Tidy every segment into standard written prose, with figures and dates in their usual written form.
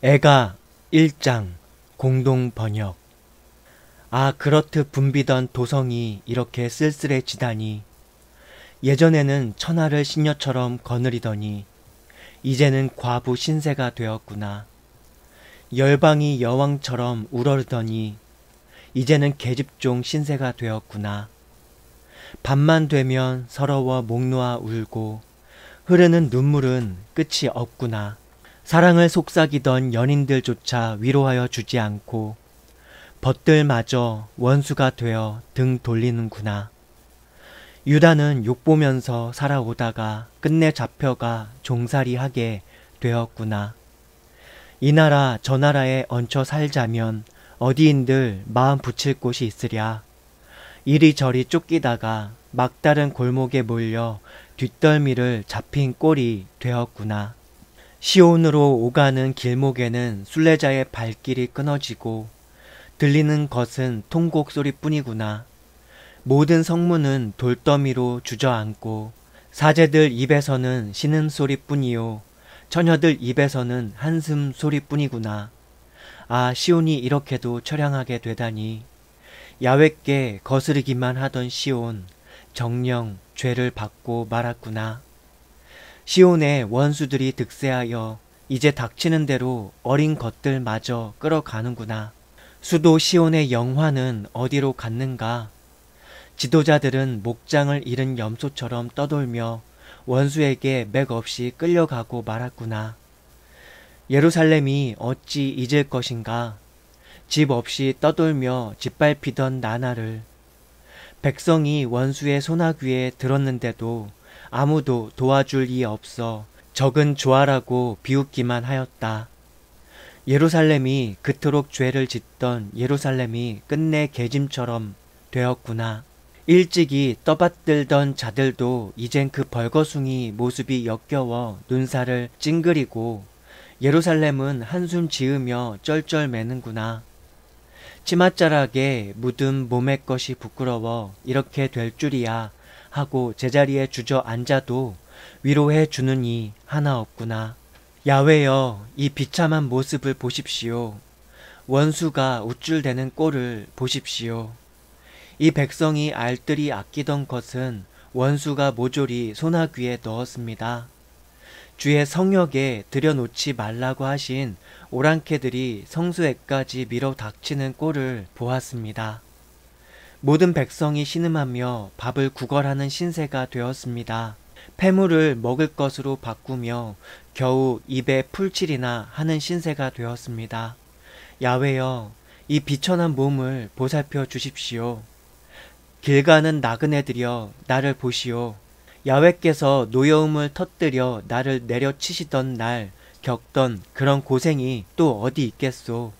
애가 1장 공동 번역. 아, 그렇듯 붐비던 도성이 이렇게 쓸쓸해지다니. 예전에는 천하를 신녀처럼 거느리더니 이제는 과부 신세가 되었구나. 열방이 여왕처럼 우러르더니 이제는 계집종 신세가 되었구나. 밤만 되면 서러워 목 놓아 울고 흐르는 눈물은 끝이 없구나. 사랑을 속삭이던 연인들조차 위로하여 주지 않고 벗들마저 원수가 되어 등 돌리는구나. 유다는 욕보면서 살아오다가 끝내 잡혀가 종살이하게 되었구나. 이 나라 저 나라에 얹혀 살자면 어디인들 마음 붙일 곳이 있으랴. 이리저리 쫓기다가 막다른 골목에 몰려 뒷덜미를 잡힌 꼴이 되었구나. 시온으로 오가는 길목에는 순례자의 발길이 끊어지고 들리는 것은 통곡 소리뿐이구나. 모든 성문은 돌더미로 주저앉고 사제들 입에서는 신음소리뿐이요 처녀들 입에서는 한숨 소리뿐이구나. 아, 시온이 이렇게도 처량하게 되다니. 야훼께 거스르기만 하던 시온, 정녕 죄를 받고 말았구나. 시온의 원수들이 득세하여 이제 닥치는 대로 어린 것들마저 끌어가는구나. 수도 시온의 영화는 어디로 갔는가. 지도자들은 목장을 잃은 염소처럼 떠돌며 원수에게 맥없이 끌려가고 말았구나. 예루살렘이 어찌 잊을 것인가. 집 없이 떠돌며 짓밟히던 나날을. 백성이 원수의 소나귀에 들었는데도 아무도 도와줄 이 없어 적은 조아라고 비웃기만 하였다. 예루살렘이 그토록 죄를 짓던 예루살렘이 끝내 개짐처럼 되었구나. 일찍이 떠받들던 자들도 이젠 그 벌거숭이 모습이 역겨워 눈살을 찡그리고 예루살렘은 한숨 지으며 쩔쩔매는구나. 치맛자락에 묻은 몸의 것이 부끄러워 이렇게 될 줄이야 하고 제자리에 주저앉아도 위로해 주는 이 하나 없구나. 야훼여, 이 비참한 모습을 보십시오. 원수가 우쭐대는 꼴을 보십시오. 이 백성이 알뜰히 아끼던 것은 원수가 모조리 소나귀에 넣었습니다. 주의 성역에 들여놓지 말라고 하신 오랑캐들이 성수에까지 밀어 닥치는 꼴을 보았습니다. 모든 백성이 신음하며 밥을 구걸하는 신세가 되었습니다. 폐물을 먹을 것으로 바꾸며 겨우 입에 풀칠이나 하는 신세가 되었습니다. 야훼여, 이 비천한 몸을 보살펴 주십시오. 길 가는 나그네들여, 나를 보시오. 야훼께서 노여움을 터뜨려 나를 내려치시던 날 겪던 그런 고생이 또 어디 있겠소.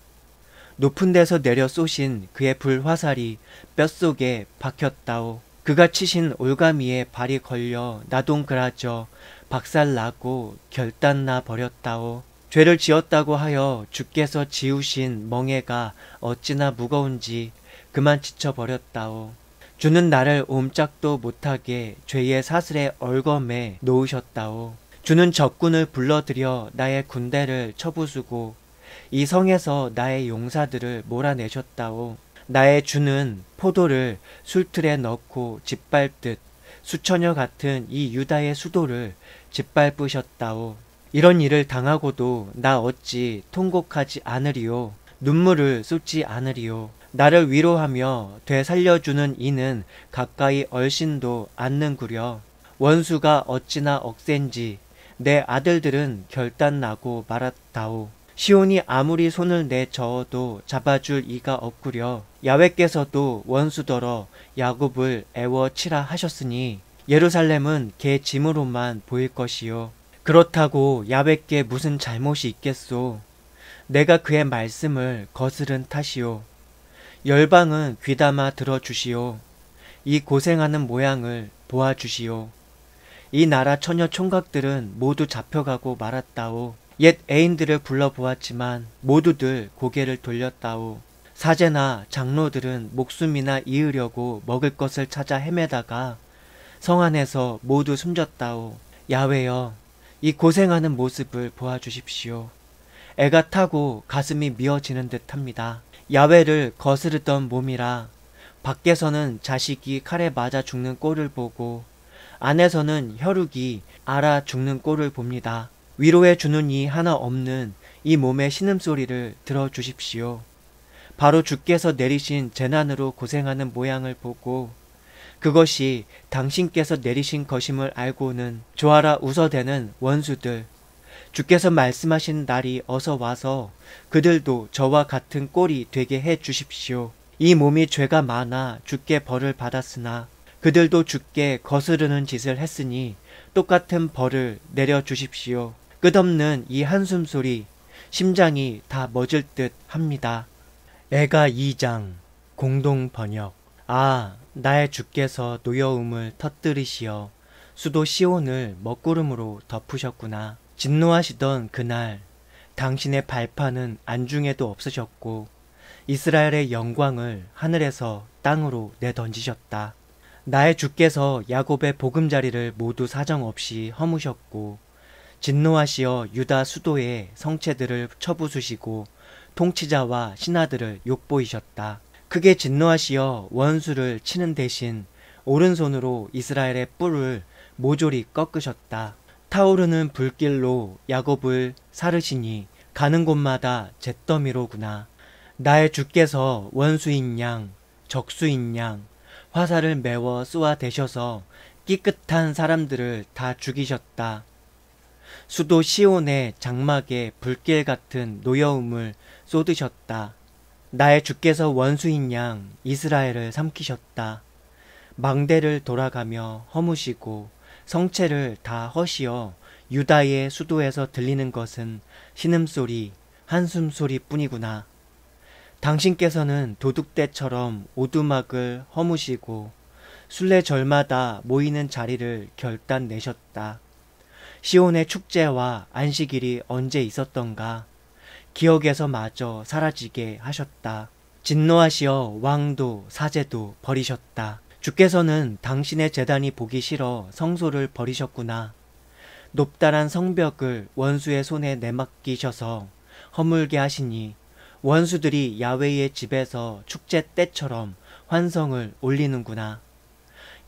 높은 데서 내려 쏘신 그의 불화살이 뼛속에 박혔다오. 그가 치신 올가미에 발이 걸려 나동그라져 박살나고 결단나 버렸다오. 죄를 지었다고 하여 주께서 지우신 멍에가 어찌나 무거운지 그만 지쳐버렸다오. 주는 나를 옴짝도 못하게 죄의 사슬에 얽어매 놓으셨다오. 주는 적군을 불러들여 나의 군대를 쳐부수고 이 성에서 나의 용사들을 몰아내셨다오. 나의 주는 포도를 술틀에 넣고 짓밟듯 수천여 같은 이 유다의 수도를 짓밟으셨다오. 이런 일을 당하고도 나 어찌 통곡하지 않으리요. 눈물을 쏟지 않으리요. 나를 위로하며 되살려주는 이는 가까이 얼씬도 않는구려. 원수가 어찌나 억센지 내 아들들은 결단나고 말았다오. 시온이 아무리 손을 내저어도 잡아줄 이가 없구려. 야훼께서도 원수더러 야곱을 애워치라 하셨으니 예루살렘은 개 짐으로만 보일 것이요. 그렇다고 야훼께 무슨 잘못이 있겠소. 내가 그의 말씀을 거스른 탓이요. 열방은 귀담아 들어주시오. 이 고생하는 모양을 보아주시오. 이 나라 처녀 총각들은 모두 잡혀가고 말았다오. 옛 애인들을 불러보았지만 모두들 고개를 돌렸다오. 사제나 장로들은 목숨이나 잃으려고 먹을 것을 찾아 헤매다가 성 안에서 모두 숨졌다오. 야훼여, 이 고생하는 모습을 보아주십시오. 애가 타고 가슴이 미어지는 듯합니다. 야훼를 거스르던 몸이라 밖에서는 자식이 칼에 맞아 죽는 꼴을 보고 안에서는 혈육이 앓아 죽는 꼴을 봅니다. 위로해 주는 이 하나 없는 이 몸의 신음소리를 들어주십시오. 바로 주께서 내리신 재난으로 고생하는 모양을 보고 그것이 당신께서 내리신 것임을 알고는 좋아라 웃어대는 원수들, 주께서 말씀하신 날이 어서 와서 그들도 저와 같은 꼴이 되게 해 주십시오. 이 몸이 죄가 많아 주께 벌을 받았으나 그들도 주께 거스르는 짓을 했으니 똑같은 벌을 내려주십시오. 끝없는 이 한숨소리, 심장이 다 멎을 듯 합니다. 애가 2장 공동 번역. 아, 나의 주께서 노여움을 터뜨리시어 수도 시온을 먹구름으로 덮으셨구나. 진노하시던 그날 당신의 발판은 안중에도 없으셨고 이스라엘의 영광을 하늘에서 땅으로 내던지셨다. 나의 주께서 야곱의 보금자리를 모두 사정없이 허무셨고 진노하시어 유다 수도의 성체들을 쳐부수시고 통치자와 신하들을 욕보이셨다. 크게 진노하시어 원수를 치는 대신 오른손으로 이스라엘의 뿔을 모조리 꺾으셨다. 타오르는 불길로 야곱을 사르시니 가는 곳마다 잿더미로구나. 나의 주께서 원수인 양, 적수인 양, 화살을 메워 쏘아대셔서 끼끗한 사람들을 다 죽이셨다. 수도 시온의 장막에 불길 같은 노여움을 쏟으셨다. 나의 주께서 원수인 양 이스라엘을 삼키셨다. 망대를 돌아가며 허무시고 성체를 다 허시어 유다의 수도에서 들리는 것은 신음소리, 한숨소리 뿐이구나. 당신께서는 도둑떼처럼 오두막을 허무시고 순례절마다 모이는 자리를 결단내셨다. 시온의 축제와 안식일이 언제 있었던가 기억에서 마저 사라지게 하셨다. 진노하시어 왕도 사제도 버리셨다. 주께서는 당신의 제단이 보기 싫어 성소를 버리셨구나. 높다란 성벽을 원수의 손에 내맡기셔서 허물게 하시니 원수들이 야훼의 집에서 축제 때처럼 환성을 올리는구나.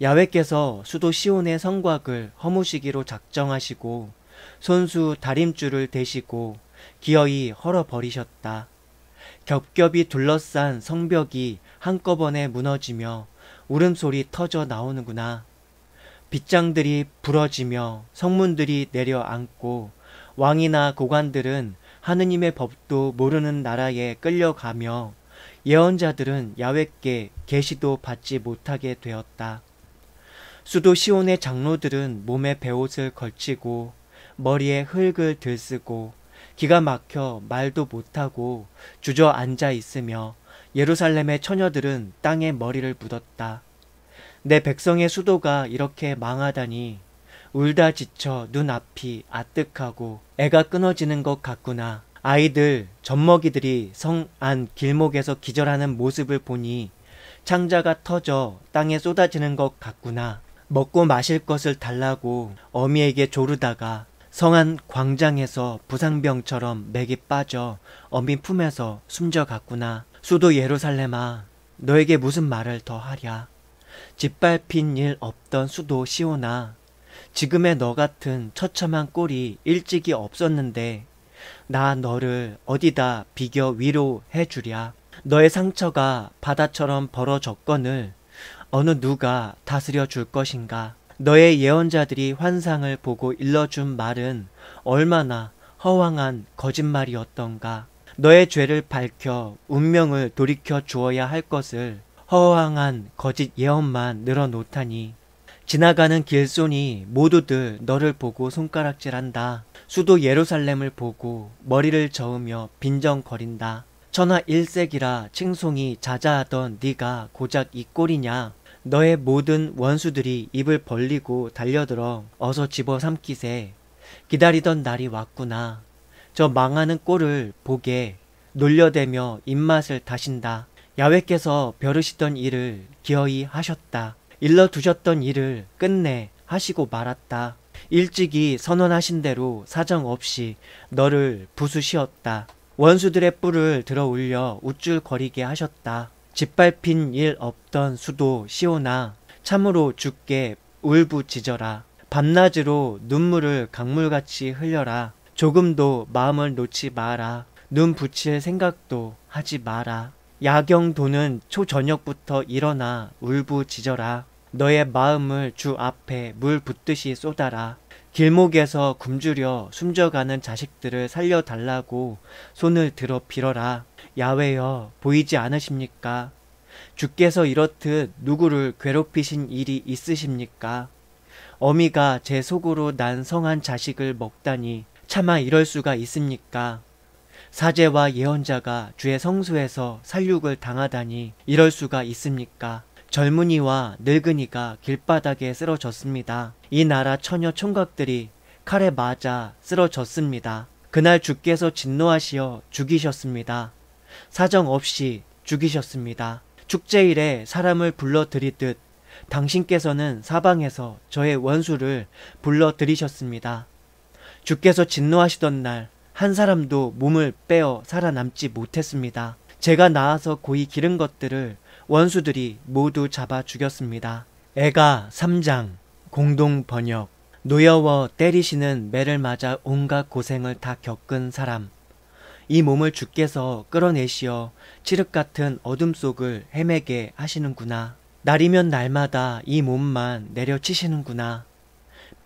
야훼께서 수도 시온의 성곽을 허무시기로 작정하시고 손수 다림줄을 대시고 기어이 헐어버리셨다. 겹겹이 둘러싼 성벽이 한꺼번에 무너지며 울음소리 터져 나오는구나. 빗장들이 부러지며 성문들이 내려앉고 왕이나 고관들은 하느님의 법도 모르는 나라에 끌려가며 예언자들은 야훼께 계시도 받지 못하게 되었다. 수도 시온의 장로들은 몸에 베옷을 걸치고 머리에 흙을 들쓰고 기가 막혀 말도 못하고 주저앉아 있으며 예루살렘의 처녀들은 땅에 머리를 묻었다. 내 백성의 수도가 이렇게 망하다니 울다 지쳐 눈앞이 아뜩하고 애가 끊어지는 것 같구나. 아이들, 젖먹이들이 성 안 길목에서 기절하는 모습을 보니 창자가 터져 땅에 쏟아지는 것 같구나. 먹고 마실 것을 달라고 어미에게 조르다가 성안 광장에서 부상병처럼 맥이 빠져 어미 품에서 숨져갔구나. 수도 예루살렘아, 너에게 무슨 말을 더 하랴. 짓밟힌 일 없던 수도 시온아, 지금의 너 같은 처참한 꼴이 일찍이 없었는데 나 너를 어디다 비겨 위로해 주랴. 너의 상처가 바다처럼 벌어졌거늘 어느 누가 다스려 줄 것인가. 너의 예언자들이 환상을 보고 일러준 말은 얼마나 허황한 거짓말이었던가. 너의 죄를 밝혀 운명을 돌이켜 주어야 할 것을 허황한 거짓 예언만 늘어놓다니. 지나가는 길손이 모두들 너를 보고 손가락질한다. 수도 예루살렘을 보고 머리를 저으며 빈정거린다. 천하 일색이라 칭송이 자자하던 네가 고작 이 꼴이냐. 너의 모든 원수들이 입을 벌리고 달려들어 어서 집어삼키세. 기다리던 날이 왔구나. 저 망하는 꼴을 보게 놀려대며 입맛을 다신다. 야훼께서 벼르시던 일을 기어이 하셨다. 일러두셨던 일을 끝내 하시고 말았다. 일찍이 선언하신 대로 사정없이 너를 부수시었다. 원수들의 뿔을 들어 올려 우쭐거리게 하셨다. 짓밟힌 일 없던 수도 시오나 참으로 죽게 울부짖어라. 밤낮으로 눈물을 강물같이 흘려라. 조금도 마음을 놓지 마라. 눈 붙일 생각도 하지 마라. 야경 도는 초저녁부터 일어나 울부짖어라. 너의 마음을 주 앞에 물 붓듯이 쏟아라. 길목에서 굶주려 숨져가는 자식들을 살려달라고 손을 들어 빌어라. 야훼여 보이지 않으십니까? 주께서 이렇듯 누구를 괴롭히신 일이 있으십니까? 어미가 제 속으로 난 성한 자식을 먹다니 차마 이럴 수가 있습니까? 사제와 예언자가 주의 성소에서 살육을 당하다니 이럴 수가 있습니까? 젊은이와 늙은이가 길바닥에 쓰러졌습니다. 이 나라 처녀 총각들이 칼에 맞아 쓰러졌습니다. 그날 주께서 진노하시어 죽이셨습니다. 사정없이 죽이셨습니다. 축제일에 사람을 불러들이듯 당신께서는 사방에서 저의 원수를 불러들이셨습니다. 주께서 진노하시던 날 한 사람도 몸을 빼어 살아남지 못했습니다. 제가 나아서 고이 기른 것들을 원수들이 모두 잡아 죽였습니다. 애가 3장 공동 번역. 노여워 때리시는 매를 맞아 온갖 고생을 다 겪은 사람. 이 몸을 주께서 끌어내시어 칠흑 같은 어둠 속을 헤매게 하시는구나. 날이면 날마다 이 몸만 내려치시는구나.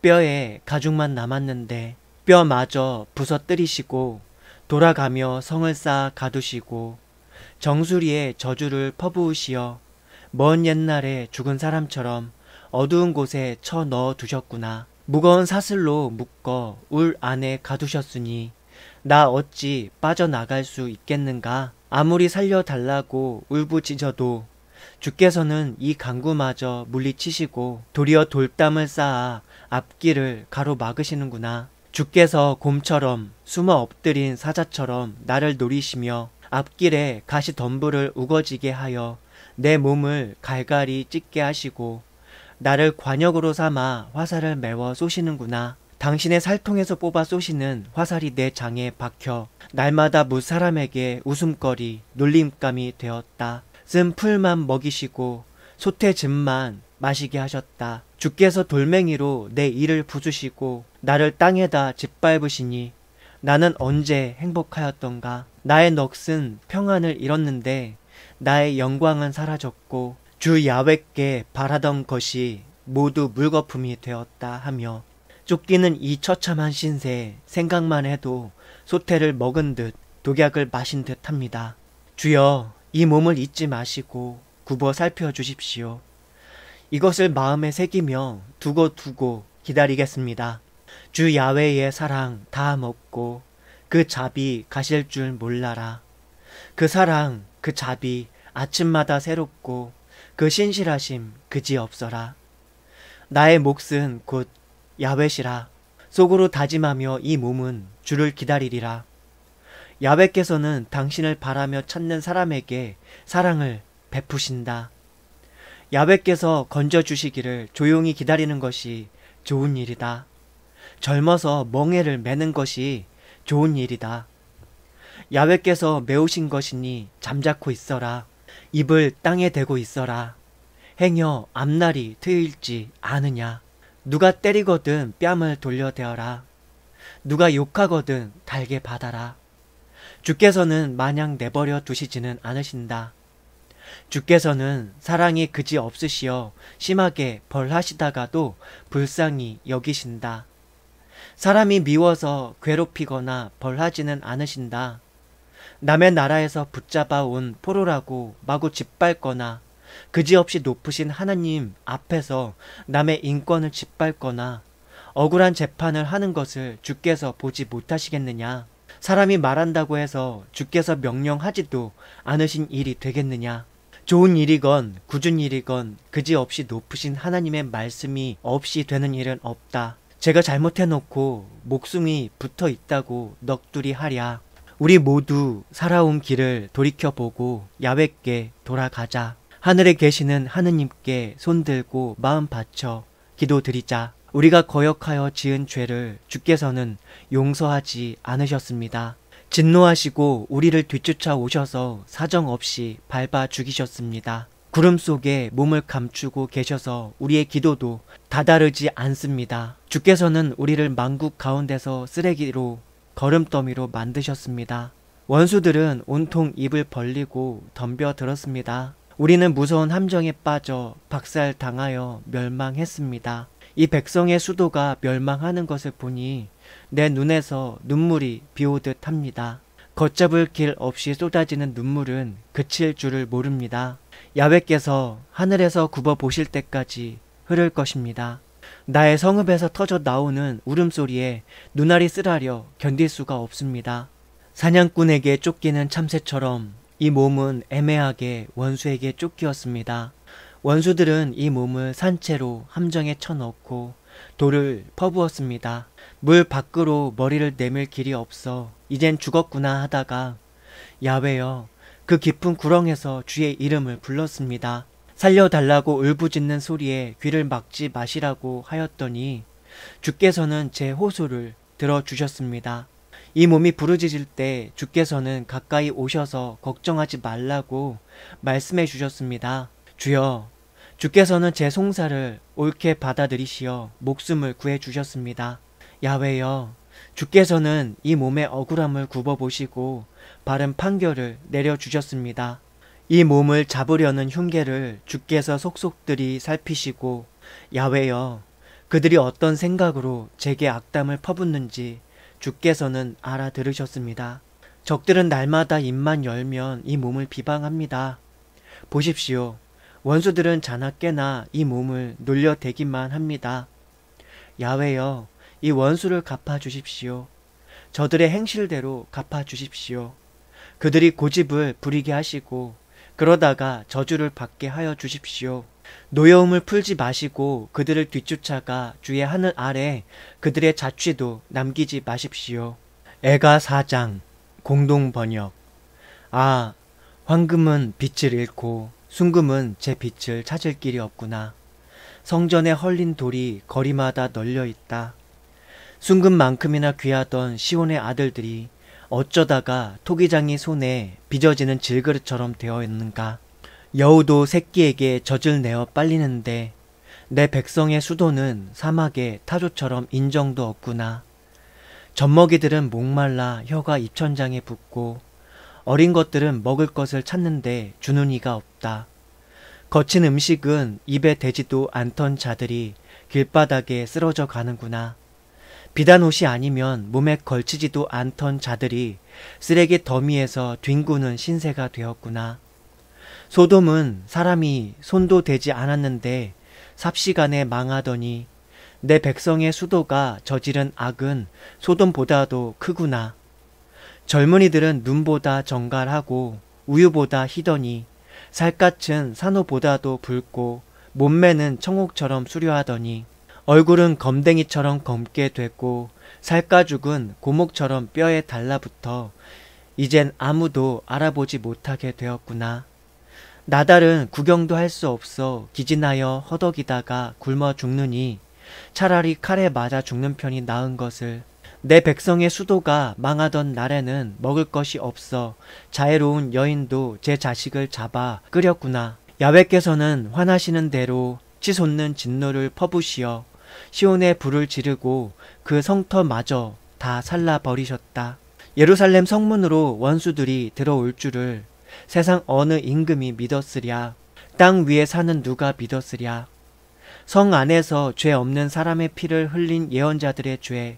뼈에 가죽만 남았는데 뼈마저 부서뜨리시고 돌아가며 성을 쌓아 가두시고 정수리에 저주를 퍼부으시어 먼 옛날에 죽은 사람처럼 어두운 곳에 쳐 넣어 두셨구나. 무거운 사슬로 묶어 울 안에 가두셨으니 나 어찌 빠져나갈 수 있겠는가? 아무리 살려달라고 울부짖어도 주께서는 이 강구마저 물리치시고 도리어 돌담을 쌓아 앞길을 가로막으시는구나. 주께서 곰처럼 숨어 엎드린 사자처럼 나를 노리시며 앞길에 가시덤불을 우거지게 하여 내 몸을 갈갈이 찢게 하시고 나를 관역으로 삼아 화살을 메워 쏘시는구나. 당신의 살통에서 뽑아 쏘시는 화살이 내 장에 박혀 날마다 무사람에게 웃음거리, 놀림감이 되었다. 쓴 풀만 먹이시고 소태즙만 마시게 하셨다. 주께서 돌멩이로 내 이를 부수시고 나를 땅에다 짓밟으시니 나는 언제 행복하였던가. 나의 넋은 평안을 잃었는데 나의 영광은 사라졌고 주 야훼께 바라던 것이 모두 물거품이 되었다 하며 쫓기는 이 처참한 신세 생각만 해도 소태를 먹은 듯 독약을 마신 듯 합니다. 주여 이 몸을 잊지 마시고 굽어 살펴주십시오. 이것을 마음에 새기며 두고 기다리겠습니다. 주 야훼의 사랑 다 먹고 그 잡이 가실 줄 몰라라. 그 사랑 그 잡이 아침마다 새롭고 그 신실하심 그지없어라. 나의 몫은 곧 야훼시라. 속으로 다짐하며 이 몸은 주를 기다리리라. 야훼께서는 당신을 바라며 찾는 사람에게 사랑을 베푸신다. 야훼께서 건져주시기를 조용히 기다리는 것이 좋은 일이다. 젊어서 멍에를 매는 것이 좋은 일이다. 야훼께서 메우신 것이니 잠자코 있어라. 입을 땅에 대고 있어라. 행여 앞날이 트일지 아느냐. 누가 때리거든 뺨을 돌려대어라. 누가 욕하거든 달게 받아라. 주께서는 마냥 내버려 두시지는 않으신다. 주께서는 사랑이 그지없으시어 심하게 벌하시다가도 불쌍히 여기신다. 사람이 미워서 괴롭히거나 벌하지는 않으신다. 남의 나라에서 붙잡아 온 포로라고 마구 짓밟거나 그지없이 높으신 하나님 앞에서 남의 인권을 짓밟거나 억울한 재판을 하는 것을 주께서 보지 못하시겠느냐. 사람이 말한다고 해서 주께서 명령하지도 않으신 일이 되겠느냐. 좋은 일이건 굳은 일이건 그지없이 높으신 하나님의 말씀이 없이 되는 일은 없다. 제가 잘못해놓고 목숨이 붙어있다고 넋두리 하랴. 우리 모두 살아온 길을 돌이켜보고 야훼께 돌아가자. 하늘에 계시는 하느님께 손들고 마음 바쳐 기도드리자. 우리가 거역하여 지은 죄를 주께서는 용서하지 않으셨습니다. 진노하시고 우리를 뒤쫓아 오셔서 사정없이 밟아 죽이셨습니다. 구름 속에 몸을 감추고 계셔서 우리의 기도도 다다르지 않습니다. 주께서는 우리를 만국 가운데서 쓰레기로 거름더미로 만드셨습니다. 원수들은 온통 입을 벌리고 덤벼들었습니다. 우리는 무서운 함정에 빠져 박살당하여 멸망했습니다. 이 백성의 수도가 멸망하는 것을 보니 내 눈에서 눈물이 비오듯 합니다. 걷잡을 길 없이 쏟아지는 눈물은 그칠 줄을 모릅니다. 야훼께서 하늘에서 굽어 보실 때까지 흐를 것입니다. 나의 성읍에서 터져 나오는 울음소리에 눈알이 쓰라려 견딜 수가 없습니다. 사냥꾼에게 쫓기는 참새처럼 이 몸은 애매하게 원수에게 쫓기었습니다. 원수들은 이 몸을 산채로 함정에 쳐넣고 돌을 퍼부었습니다. 물 밖으로 머리를 내밀 길이 없어 이젠 죽었구나 하다가 야훼여 그 깊은 구렁에서 주의 이름을 불렀습니다. 살려달라고 울부짖는 소리에 귀를 막지 마시라고 하였더니 주께서는 제 호소를 들어주셨습니다. 이 몸이 부르짖을 때 주께서는 가까이 오셔서 걱정하지 말라고 말씀해 주셨습니다. 주여, 주께서는 제 송사를 옳게 받아들이시어 목숨을 구해 주셨습니다. 야훼여, 주께서는 이 몸의 억울함을 굽어보시고 바른 판결을 내려주셨습니다. 이 몸을 잡으려는 흉계를 주께서 속속들이 살피시고 야훼여, 그들이 어떤 생각으로 제게 악담을 퍼붓는지 주께서는 알아들으셨습니다. 적들은 날마다 입만 열면 이 몸을 비방합니다. 보십시오. 원수들은 자나 깨나 이 몸을 놀려대기만 합니다. 야훼여, 이 원수를 갚아주십시오. 저들의 행실대로 갚아주십시오. 그들이 고집을 부리게 하시고 그러다가 저주를 받게 하여 주십시오. 노여움을 풀지 마시고 그들을 뒤쫓아가 주의 하늘 아래 그들의 자취도 남기지 마십시오. 애가 4장 공동번역. 아, 황금은 빛을 잃고 순금은 제 빛을 찾을 길이 없구나. 성전에 헐린 돌이 거리마다 널려 있다. 순금만큼이나 귀하던 시온의 아들들이 어쩌다가 토기장이 손에 빚어지는 질그릇처럼 되어 있는가. 여우도 새끼에게 젖을 내어 빨리는데 내 백성의 수도는 사막의 타조처럼 인정도 없구나. 젖먹이들은 목말라 혀가 입천장에 붙고 어린 것들은 먹을 것을 찾는데 주는 이가 없다. 거친 음식은 입에 대지도 않던 자들이 길바닥에 쓰러져 가는구나. 비단 옷이 아니면 몸에 걸치지도 않던 자들이 쓰레기 더미에서 뒹구는 신세가 되었구나. 소돔은 사람이 손도 대지 않았는데 삽시간에 망하더니 내 백성의 수도가 저지른 악은 소돔보다도 크구나. 젊은이들은 눈보다 정갈하고 우유보다 희더니 살갗은 산호보다도 붉고 몸매는 청옥처럼 수려하더니 얼굴은 검댕이처럼 검게 됐고 살가죽은 고목처럼 뼈에 달라붙어 이젠 아무도 알아보지 못하게 되었구나. 나달은 구경도 할 수 없어 기진하여 허덕이다가 굶어 죽느니 차라리 칼에 맞아 죽는 편이 나은 것을. 내 백성의 수도가 망하던 날에는 먹을 것이 없어 자애로운 여인도 제 자식을 잡아 끓였구나. 야훼께서는 화나시는 대로 치솟는 진노를 퍼부시어 시온에 불을 지르고 그 성터마저 다 살라버리셨다. 예루살렘 성문으로 원수들이 들어올 줄을 세상 어느 임금이 믿었으랴. 땅 위에 사는 누가 믿었으랴. 성 안에서 죄 없는 사람의 피를 흘린 예언자들의 죄,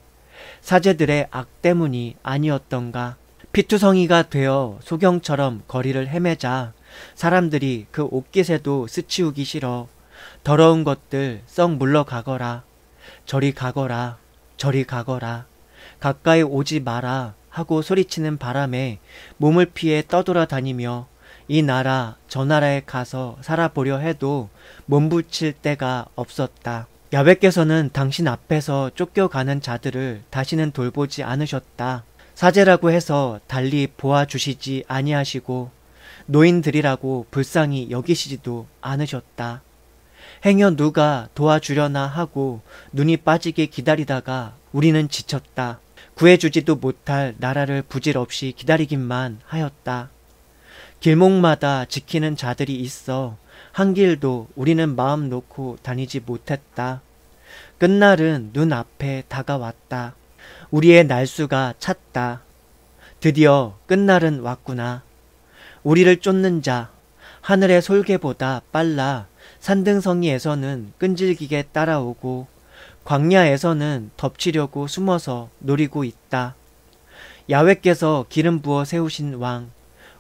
사제들의 악 때문이 아니었던가. 피투성이가 되어 소경처럼 거리를 헤매자 사람들이 그 옷깃에도 스치우기 싫어 더러운 것들 썩 물러가거라. 저리 가거라. 저리 가거라. 가까이 오지 마라 하고 소리치는 바람에 몸을 피해 떠돌아다니며 이 나라 저 나라에 가서 살아보려 해도 몸부칠 데가 없었다. 야훼께서는 당신 앞에서 쫓겨가는 자들을 다시는 돌보지 않으셨다. 사제라고 해서 달리 보아주시지 아니하시고 노인들이라고 불쌍히 여기시지도 않으셨다. 행여 누가 도와주려나 하고 눈이 빠지게 기다리다가 우리는 지쳤다. 구해주지도 못할 나라를 부질없이 기다리기만 하였다. 길목마다 지키는 자들이 있어 한 길도 우리는 마음 놓고 다니지 못했다. 끝날은 눈앞에 다가왔다. 우리의 날수가 찼다. 드디어 끝날은 왔구나. 우리를 쫓는 자, 하늘의 솔개보다 빨라 산등성이에서는 끈질기게 따라오고 광야에서는 덮치려고 숨어서 노리고 있다. 야훼께서 기름 부어 세우신 왕,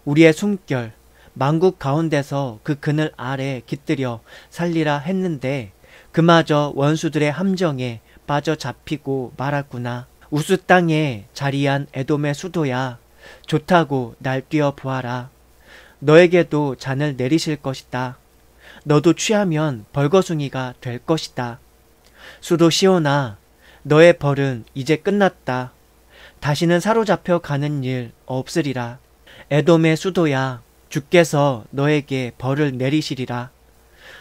우리의 숨결, 만국 가운데서 그 그늘 아래 깃들여 살리라 했는데 그마저 원수들의 함정에 빠져 잡히고 말았구나. 우수 땅에 자리한 에돔의 수도야, 좋다고 날뛰어 보아라. 너에게도 잔을 내리실 것이다. 너도 취하면 벌거숭이가 될 것이다. 수도 시온아, 너의 벌은 이제 끝났다. 다시는 사로잡혀 가는 일 없으리라. 에돔의 수도야, 주께서 너에게 벌을 내리시리라.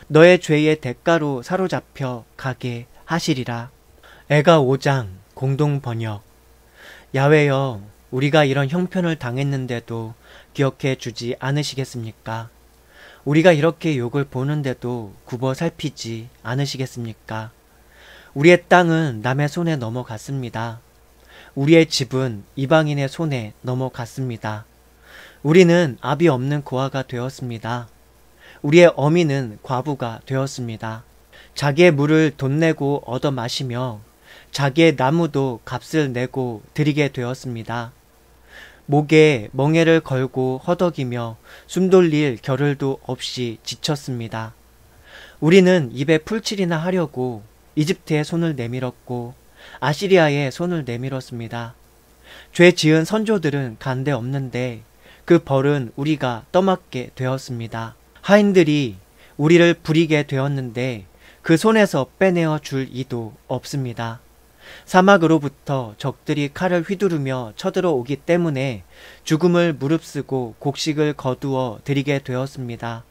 너의 죄의 대가로 사로잡혀 가게 하시리라. 애가 5장 공동 번역. 야훼여, 우리가 이런 형편을 당했는데도 기억해 주지 않으시겠습니까? 우리가 이렇게 욕을 보는데도 굽어 살피지 않으시겠습니까? 우리의 땅은 남의 손에 넘어갔습니다. 우리의 집은 이방인의 손에 넘어갔습니다. 우리는 아비 없는 고아가 되었습니다. 우리의 어미는 과부가 되었습니다. 자기의 물을 돈 내고 얻어 마시며 자기의 나무도 값을 내고 드리게 되었습니다. 목에 멍에를 걸고 허덕이며 숨돌릴 겨를도 없이 지쳤습니다. 우리는 입에 풀칠이나 하려고 이집트에 손을 내밀었고 아시리아에 손을 내밀었습니다. 죄 지은 선조들은 간데 없는데 그 벌은 우리가 떠맡게 되었습니다. 하인들이 우리를 부리게 되었는데 그 손에서 빼내어 줄 이도 없습니다. 사막으로부터 적들이 칼을 휘두르며 쳐들어오기 때문에 죽음을 무릅쓰고 곡식을 거두어 드리게 되었습니다.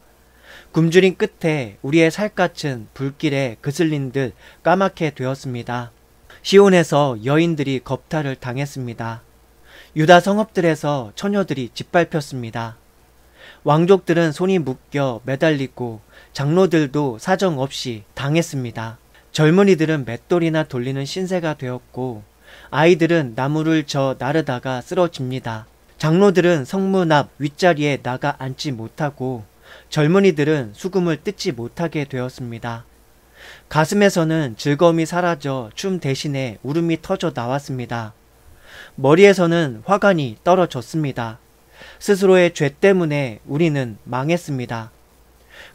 굶주린 끝에 우리의 살갗은 불길에 그슬린 듯 까맣게 되었습니다. 시온에서 여인들이 겁탈을 당했습니다. 유다 성읍들에서 처녀들이 짓밟혔습니다. 왕족들은 손이 묶여 매달리고 장로들도 사정없이 당했습니다. 젊은이들은 맷돌이나 돌리는 신세가 되었고 아이들은 나무를 저 나르다가 쓰러집니다. 장로들은 성문 앞 윗자리에 나가 앉지 못하고 젊은이들은 수금을 뜯지 못하게 되었습니다. 가슴에서는 즐거움이 사라져 춤 대신에 울음이 터져 나왔습니다. 머리에서는 화관이 떨어졌습니다. 스스로의 죄 때문에 우리는 망했습니다.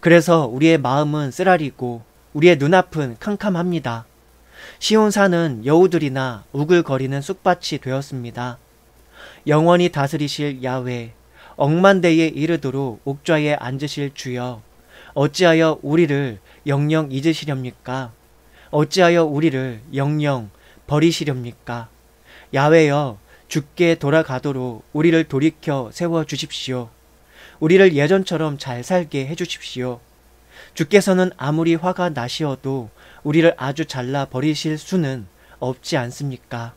그래서 우리의 마음은 쓰라리고 우리의 눈앞은 캄캄합니다. 시온산은 여우들이나 우글거리는 쑥밭이 되었습니다. 영원히 다스리실 야훼, 억만대에 이르도록 옥좌에 앉으실 주여, 어찌하여 우리를 영영 잊으시렵니까? 어찌하여 우리를 영영 버리시렵니까? 야훼여, 주께 돌아가도록 우리를 돌이켜 세워주십시오. 우리를 예전처럼 잘 살게 해주십시오. 주께서는 아무리 화가 나시어도 우리를 아주 잘라 버리실 수는 없지 않습니까?